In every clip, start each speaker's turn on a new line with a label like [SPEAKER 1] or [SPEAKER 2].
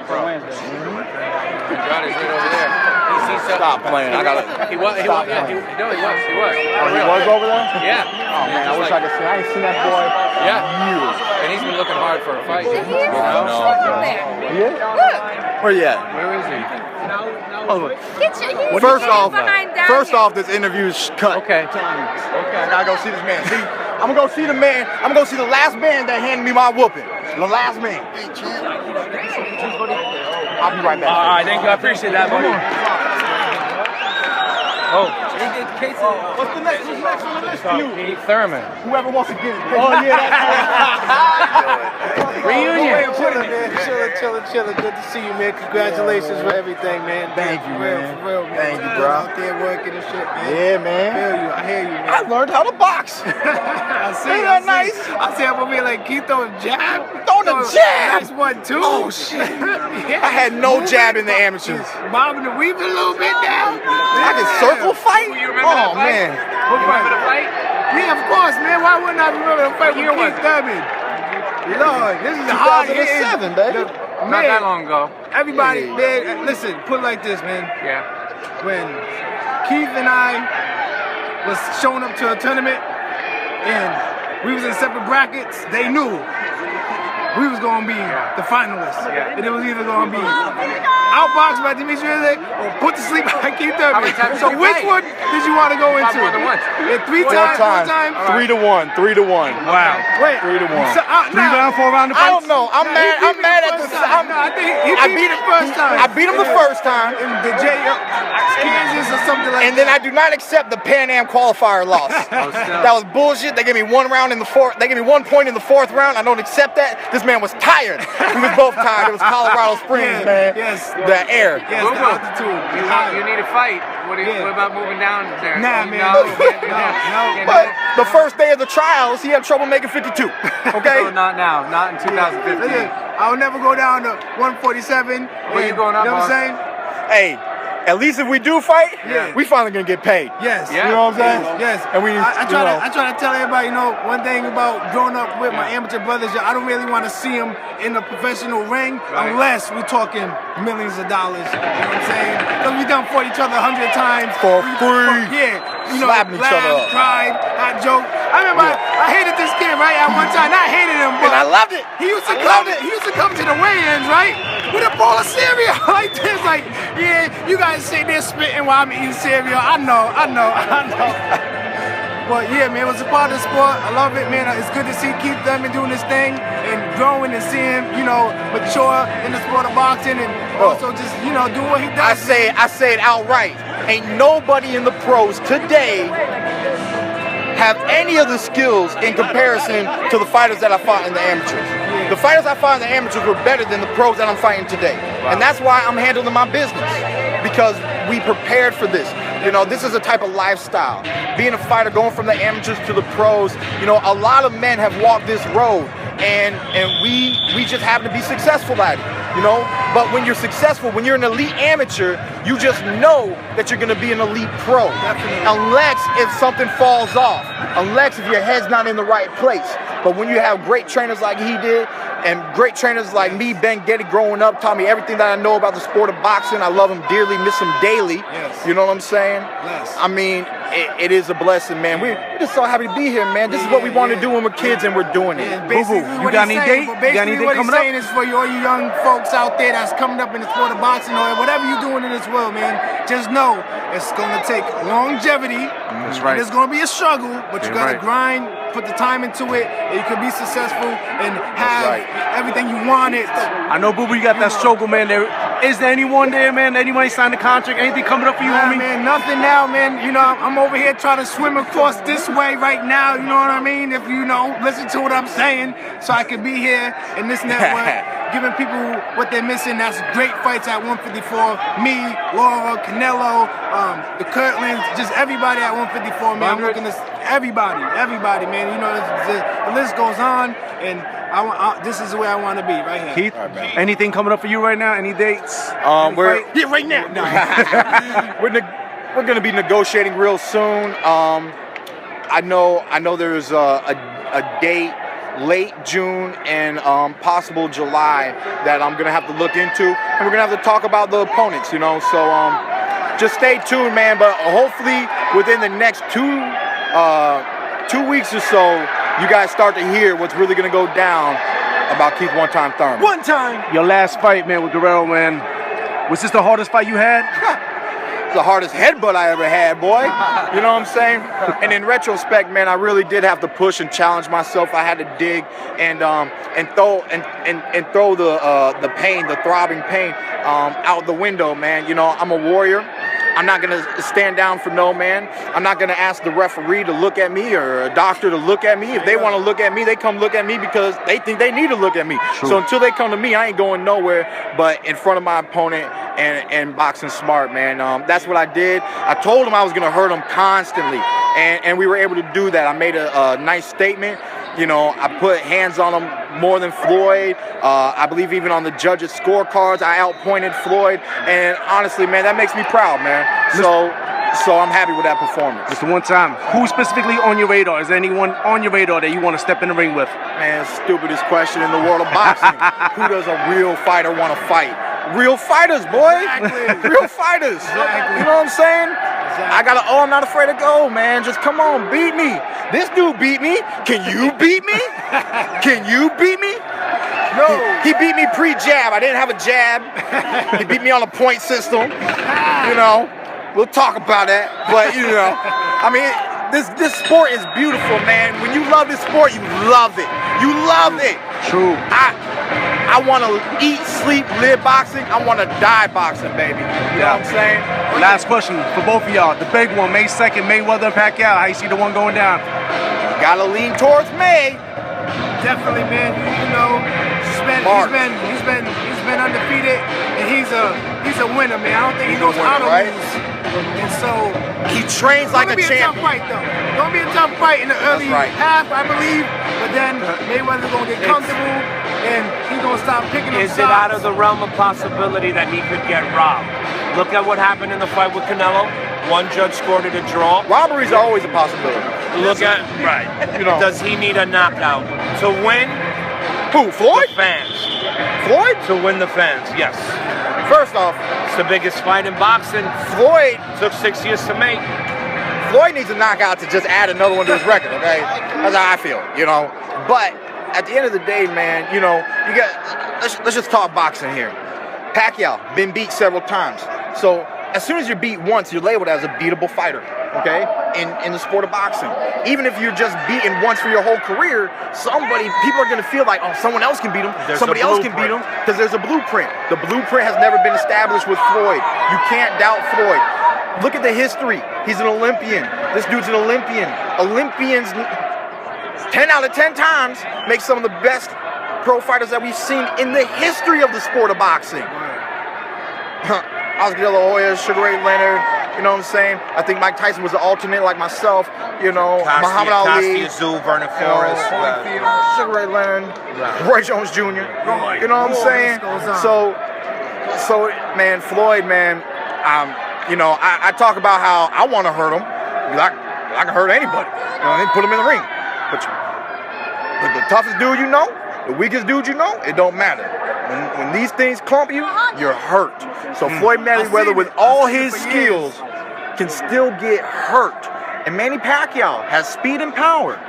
[SPEAKER 1] for Wednesday.
[SPEAKER 2] Andrade's right over there.
[SPEAKER 3] Stop playing. I gotta.
[SPEAKER 2] He was. He was. Oh,
[SPEAKER 3] he was over there?
[SPEAKER 2] Yeah.
[SPEAKER 3] Oh man, I wish I could see. I ain't seen that boy.
[SPEAKER 2] Yeah.
[SPEAKER 3] Years.
[SPEAKER 2] And he's been looking hard for a fight.
[SPEAKER 3] No. Yeah. Where you at?
[SPEAKER 2] Where is he?
[SPEAKER 3] Oh, first off, this interview is cut.
[SPEAKER 2] Okay.
[SPEAKER 3] I gotta go see this man. See, I'm gonna go see the man. I'm gonna go see the last man that handed me my whooping. The last man. I'll be right back.
[SPEAKER 1] All right, thank you. I appreciate that, buddy.
[SPEAKER 2] Oh.
[SPEAKER 3] What's the next? Who's next on the list for you?
[SPEAKER 2] Thurman.
[SPEAKER 3] Whoever wants to get it.
[SPEAKER 1] Oh, yeah, that's
[SPEAKER 2] Reunion.
[SPEAKER 4] Chilling. Good to see you, man. Congratulations for everything, man.
[SPEAKER 3] Thank you, man.
[SPEAKER 4] For real, man.
[SPEAKER 3] Thank you, bro.
[SPEAKER 4] Out there working and shit, man.
[SPEAKER 3] Yeah, man.
[SPEAKER 4] I hear you, man.
[SPEAKER 3] I learned how to box.
[SPEAKER 4] I see.
[SPEAKER 3] Ain't that nice?
[SPEAKER 4] I see him over here like, keep throwing jab.
[SPEAKER 3] Throwing a jab.
[SPEAKER 4] Nice one, too.
[SPEAKER 3] Oh, shit.
[SPEAKER 4] Yeah.
[SPEAKER 3] I had no jab in the amateurs.
[SPEAKER 4] Bobbing and weaving a little bit now.
[SPEAKER 3] I can circle fight? Oh, man.
[SPEAKER 2] Remember the fight?
[SPEAKER 4] Yeah, of course, man. Why wouldn't I remember the fight with Keith Thurman? Lord, this is a hard
[SPEAKER 3] 2007, baby.
[SPEAKER 2] Not that long ago.
[SPEAKER 4] Everybody, man, listen, put it like this, man.
[SPEAKER 2] Yeah.
[SPEAKER 4] When Keith and I was showing up to a tournament and we was in separate brackets, they knew we was gonna be the finalists.
[SPEAKER 2] Yeah.
[SPEAKER 4] And it was either gonna be outboxed by Demetrius Andrade or put to sleep by Keith
[SPEAKER 2] How
[SPEAKER 4] Thurman.
[SPEAKER 2] many times
[SPEAKER 4] So
[SPEAKER 2] did you
[SPEAKER 4] which
[SPEAKER 2] fight?
[SPEAKER 4] one did you want to go into?
[SPEAKER 2] More than once.
[SPEAKER 4] Yeah, three
[SPEAKER 3] Four
[SPEAKER 4] times.
[SPEAKER 3] times. 3-1. 3-1.
[SPEAKER 1] Wow.
[SPEAKER 4] Wait.
[SPEAKER 3] 3-1.
[SPEAKER 4] So,
[SPEAKER 1] 3 round, 4 round.
[SPEAKER 3] I don't know. I'm mad. I'm mad at the.
[SPEAKER 4] I think he beat him the first time.
[SPEAKER 3] I beat him the first time.
[SPEAKER 4] In the Kansas or something like
[SPEAKER 3] And then I do not accept the Pan Am qualifier loss. That was bullshit. They gave me 1 round in the fourth. They gave me 1 point in the 4th round. I don't accept that. This man was tired. We was both tired. It was Colorado Springs, man.
[SPEAKER 4] Yes.
[SPEAKER 3] The air.
[SPEAKER 4] Yes, the altitude.
[SPEAKER 2] You need a fight. What about moving down there?
[SPEAKER 4] Nah, man.
[SPEAKER 2] No.
[SPEAKER 3] But the first day of the trials, he had trouble making 52. Okay.
[SPEAKER 2] So not now. Not in 2015.
[SPEAKER 4] Listen, I'll never go down to 147.
[SPEAKER 2] Where you going up,
[SPEAKER 4] You know what I'm
[SPEAKER 2] boss?
[SPEAKER 4] saying?
[SPEAKER 3] Hey, at least if we do fight, we finally gonna get paid.
[SPEAKER 4] Yes.
[SPEAKER 3] You know what I'm saying?
[SPEAKER 4] Yes.
[SPEAKER 3] And we,
[SPEAKER 4] I try to tell everybody, one thing about growing up with my amateur brothers, I don't really want to see them in a professional ring unless we're talking millions of dollars. You know what I'm saying? Because we done fought each other 100 times.
[SPEAKER 3] For free.
[SPEAKER 4] Yeah. You know,
[SPEAKER 3] Slapping each other up.
[SPEAKER 4] cried, I joked. I remember I hated this kid, right? At one time, I hated him, but
[SPEAKER 3] And I loved it.
[SPEAKER 4] He used to come to the weigh-ins, right? With a bowl of cereal like this, like, yeah, you guys sit there spitting while I'm eating cereal. I know. But yeah, man, it was a part of the sport. I love it, man. It's good to see Keith Thurman doing this thing and growing and seeing, mature in the sport of boxing and also just, do what he does.
[SPEAKER 3] I say it outright. Ain't nobody in the pros today have any of the skills in comparison to the fighters that I fought in the amateurs. The fighters I fought in the amateurs were better than the pros that I'm fighting today. And that's why I'm handling my business, because we prepared for this. This is a type of lifestyle. Being a fighter, going from the amateurs to the pros, a lot of men have walked this road, and we just happen to be successful at it. But when you're successful, when you're an elite amateur, you just know that you're gonna be an elite pro.
[SPEAKER 4] Definitely.
[SPEAKER 3] Unless if something falls off, unless if your head's not in the right place. But when you have great trainers like he did, and great trainers like me, Ben Getty, growing up, taught me everything that I know about the sport of boxing. I love him dearly, miss him daily.
[SPEAKER 4] Yes.
[SPEAKER 3] You know what I'm saying?
[SPEAKER 4] Yes.
[SPEAKER 3] I mean, it is a blessing, man. We're just so happy to be here, man. This is what we want to do when we're kids, and we're doing it.
[SPEAKER 4] Basically,
[SPEAKER 1] You got any date? You got anything
[SPEAKER 4] what he's
[SPEAKER 1] coming up?
[SPEAKER 4] saying is for all you young folks out there that's coming up in the sport of boxing or whatever you're doing in this world, man, just know it's going to take longevity.
[SPEAKER 1] That's right.
[SPEAKER 4] It's going to be a struggle, but you got to
[SPEAKER 1] right.
[SPEAKER 4] grind, put the time into it, and you can be successful and have everything you wanted.
[SPEAKER 1] I know, Boo Boo, you got that struggle, man. Is there anyone there, man? Anybody signed a contract? Anything coming up for you, homie?
[SPEAKER 4] Man, nothing now, man. I'm over here trying to swim across this way right now. You know what I mean? If listen to what I'm saying, so I can be here in this network, giving people what they're missing. That's great fights at 154. Me, Laura, Canelo, the Kirtlands, just everybody at 154, man. I'm looking to everybody, man. The list goes on, and this is where I want to be, right here.
[SPEAKER 1] Keith, anything coming up for you right now? Any dates?
[SPEAKER 4] Right now. No.
[SPEAKER 3] We're going to be negotiating real soon. I know there's a date late June and possible July that I'm gonna have to look into, and we're gonna have to talk about the opponents, you know. So just stay tuned, man. But hopefully within the next 2 weeks or so, you guys start to hear what's really gonna go down about Keith One Time Thurman.
[SPEAKER 4] One time.
[SPEAKER 1] Your last fight, man, with Guerrero, man. Was this the hardest fight you had?
[SPEAKER 3] The hardest headbutt I ever had, boy. You know what I'm saying? And in retrospect, man, I really did have to push and challenge myself. I had to dig and throw the pain, the throbbing pain, out the window, man. You know, I'm a warrior. I'm not gonna stand down for no man. I'm not gonna ask the referee to look at me or a doctor to look at me. If they want to look at me, they come look at me because they think they need to look at me.
[SPEAKER 1] True.
[SPEAKER 3] So until they come to me, I ain't going nowhere but in front of my opponent and boxing smart, man. That's what I did. I told him I was gonna hurt him constantly, and we were able to do that. I made a nice statement. You know, I put hands on him more than Floyd. I believe even on the judges' scorecards, I outpointed Floyd. And honestly, man, that makes me proud, man. So I'm happy with that performance.
[SPEAKER 1] Just one time. Who specifically on your radar? Is there anyone on your radar that you want to step in the ring with?
[SPEAKER 3] Man, stupidest question in the world of boxing. Who does a real fighter want to fight? Real fighters, boy.
[SPEAKER 4] Exactly.
[SPEAKER 3] Real fighters.
[SPEAKER 4] Exactly.
[SPEAKER 3] You know what I'm saying? I'm not afraid to go, man. Just come on, beat me. This dude beat me. Can you beat me? Can you beat me?
[SPEAKER 4] No.
[SPEAKER 3] He beat me pre-jab. I didn't have a jab. He beat me on a point system. You know, we'll talk about that. But, you know, I mean, this sport is beautiful, man. When you love this sport, you love it. You love it.
[SPEAKER 1] True.
[SPEAKER 3] I want to eat, sleep, live boxing. I want to die boxing, baby. You know what I'm saying?
[SPEAKER 1] Last question for both of y'all. The big one, May 2nd, Mayweather and Pacquiao. How you see the one going down?
[SPEAKER 3] Gotta lean towards May.
[SPEAKER 4] Definitely, man. You know, he's been undefeated, and he's a winner, man. I don't think he knows how to lose. And so
[SPEAKER 3] he trains like a champion.
[SPEAKER 4] It's gonna be a tough fight, though. It's gonna be a tough fight in the early half, I believe. But then Mayweather's gonna get comfortable, and he's gonna stop picking up
[SPEAKER 5] Is it out of the realm of possibility that he could get robbed? Look at what happened in the fight with Canelo. One judge scored it a draw.
[SPEAKER 3] Robberies are always a possibility.
[SPEAKER 5] Look at
[SPEAKER 3] You know.
[SPEAKER 5] Does he need a knockout to win?
[SPEAKER 3] Who? Floyd?
[SPEAKER 5] The fans.
[SPEAKER 3] Floyd?
[SPEAKER 5] To win the fans, yes.
[SPEAKER 3] First off,
[SPEAKER 5] It's the biggest fight in boxing.
[SPEAKER 3] Floyd
[SPEAKER 5] Took 6 years to make.
[SPEAKER 3] needs a knockout to just add another one to his record, okay? That's how I feel, you know. But at the end of the day, man, you know, let's just talk boxing here. Pacquiao been beat several times. So as soon as you're beat once, you're labeled as a beatable fighter, okay? In the sport of boxing. Even if you're just beaten once for your whole career, people are gonna feel like, oh, someone else can beat him, somebody else can beat him, because there's a blueprint. The blueprint has never been established with Floyd. You can't doubt Floyd. Look at the history. He's an Olympian. This dude's an Olympian. Olympians, 10 out of 10 times, make some of the best pro fighters that we've seen in the history of the sport of boxing. Oscar De La Hoya, Sugar Ray Leonard, you know what I'm saying? I think Mike Tyson was an alternate like myself, you know, Muhammad Ali.
[SPEAKER 5] Azul, Vernon Forrest.
[SPEAKER 3] Sugar Ray Leonard, Roy Jones Jr. You know what I'm saying? So man, Floyd, man, you know, I talk about how I want to hurt him. I can hurt anybody. You know, they put him in the ring. But the toughest dude you know, the weakest dude you know, it don't matter. When these things clump you, you're hurt. So Floyd Mayweather, with all his skills, can still get hurt. And Manny Pacquiao has speed and power.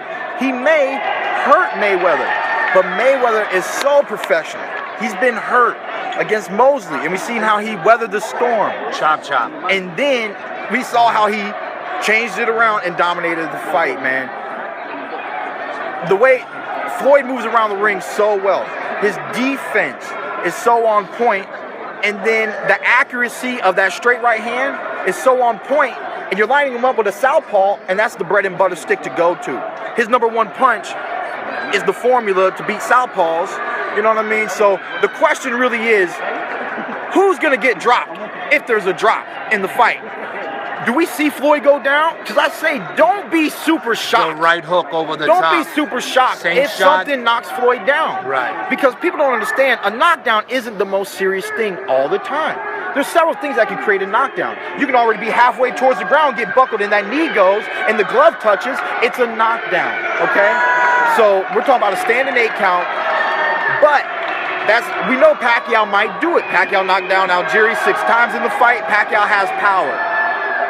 [SPEAKER 3] He may hurt Mayweather, but Mayweather is so professional. He's been hurt against Mosley, and we've seen how he weathered the storm.
[SPEAKER 5] Chop, chop.
[SPEAKER 3] And then we saw how he changed it around and dominated the fight, man. The way Floyd moves around the ring so well, his defense is so on point, and then the accuracy of that straight right hand is so on point, and you're lining him up with a southpaw, and that's the bread and butter stick to go to. His number one punch is the formula to beat southpaws, you know what I mean? So the question really is, who's gonna get dropped if there's a drop in the fight? Do we see Floyd go down? Because I say, don't be super shocked.
[SPEAKER 5] The right hook over the
[SPEAKER 3] Don't
[SPEAKER 5] top.
[SPEAKER 3] be super shocked
[SPEAKER 5] Same
[SPEAKER 3] if
[SPEAKER 5] shot.
[SPEAKER 3] something knocks Floyd down.
[SPEAKER 5] Right.
[SPEAKER 3] Because people don't understand, a knockdown isn't the most serious thing all the time. There's several things that can create a knockdown. You can already be halfway towards the ground, get buckled, and that knee goes, and the glove touches, it's a knockdown, okay? So we're talking about a standing 8 count, but we know Pacquiao might do it. Pacquiao knocked down Algieri 6 times in the fight. Pacquiao has power.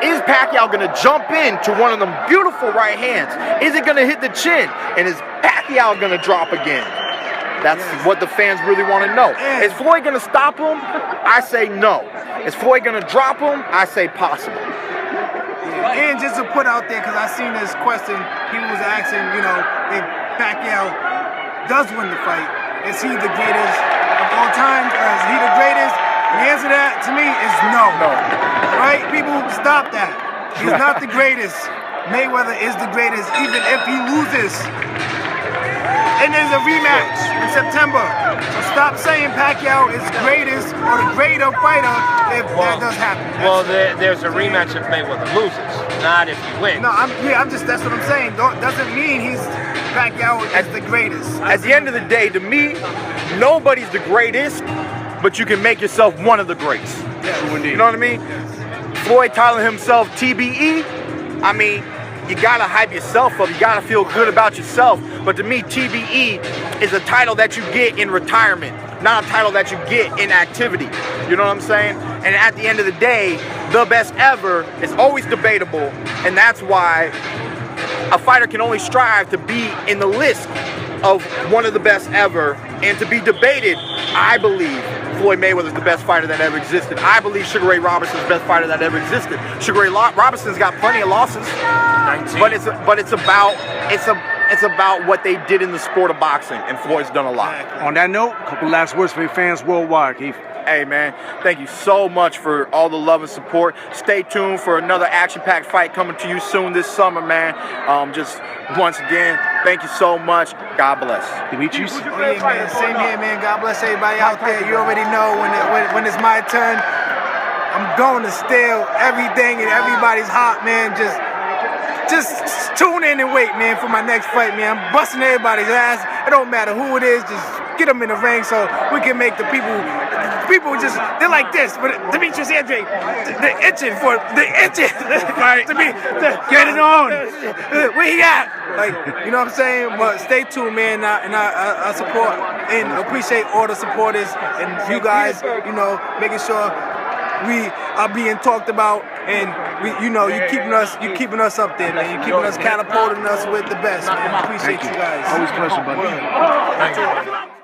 [SPEAKER 3] Is Pacquiao gonna jump into one of them beautiful right hands? Is it gonna hit the chin? And is Pacquiao gonna drop again? That's what the fans really want to know. Is Floyd gonna stop him? I say no. Is Floyd gonna drop him? I say possible.
[SPEAKER 4] And just to put out there, because I seen this question, people was asking, you know, if Pacquiao does win the fight, is he the greatest of all time? Or is he the greatest? And the answer to that, to me, is no.
[SPEAKER 3] No.
[SPEAKER 4] Right? People, stop that. He's not the greatest. Mayweather is the greatest, even if he loses. And there's a rematch in September. So stop saying Pacquiao is greatest or the greater fighter if that does happen.
[SPEAKER 5] There's a rematch if Mayweather loses, not if he wins.
[SPEAKER 4] No, that's what I'm saying. Doesn't mean Pacquiao is the greatest.
[SPEAKER 3] At the end of the day, to me, nobody's the greatest, but you can make yourself one of the greats. You know what I mean? Floyd titling himself TBE, I mean, you gotta hype yourself up, you gotta feel good about yourself. But to me, TBE is a title that you get in retirement, not a title that you get in activity. You know what I'm saying? And at the end of the day, the best ever is always debatable, and that's why a fighter can only strive to be in the list of one of the best ever, and to be debated. I believe Floyd Mayweather is the best fighter that ever existed. I believe Sugar Ray Robinson's the best fighter that ever existed. Sugar Ray Robinson's got plenty of losses,
[SPEAKER 5] 19.
[SPEAKER 3] but it's about what they did in the sport of boxing, and Floyd's done a lot.
[SPEAKER 1] On that note, a couple last words for your fans worldwide, Keith.
[SPEAKER 3] Hey man, thank you so much for all the love and support. Stay tuned for another action-packed fight coming to you soon this summer, man. Just once again, thank you so much. God bless.
[SPEAKER 1] Demetrius?
[SPEAKER 4] Oh, yeah, man. Same here, man. God bless everybody out there. You already know when it's my turn, I'm going to steal everything and everybody's heart, man. Just tune in and wait, man, for my next fight, man. I'm busting everybody's ass. It don't matter who it is. Just get them in the ring so we can make the people they're like this. But Demetrius Andrade, they're itching right? Get it on. Where he at? Like, you know what I'm saying? But stay tuned, man. And I support and appreciate all the supporters and you guys, you know, making sure we are being talked about, and you keeping us up there, man. You keeping us catapulting us with the best, man. Appreciate you guys.
[SPEAKER 1] Always pleasure, buddy.
[SPEAKER 5] Thank you.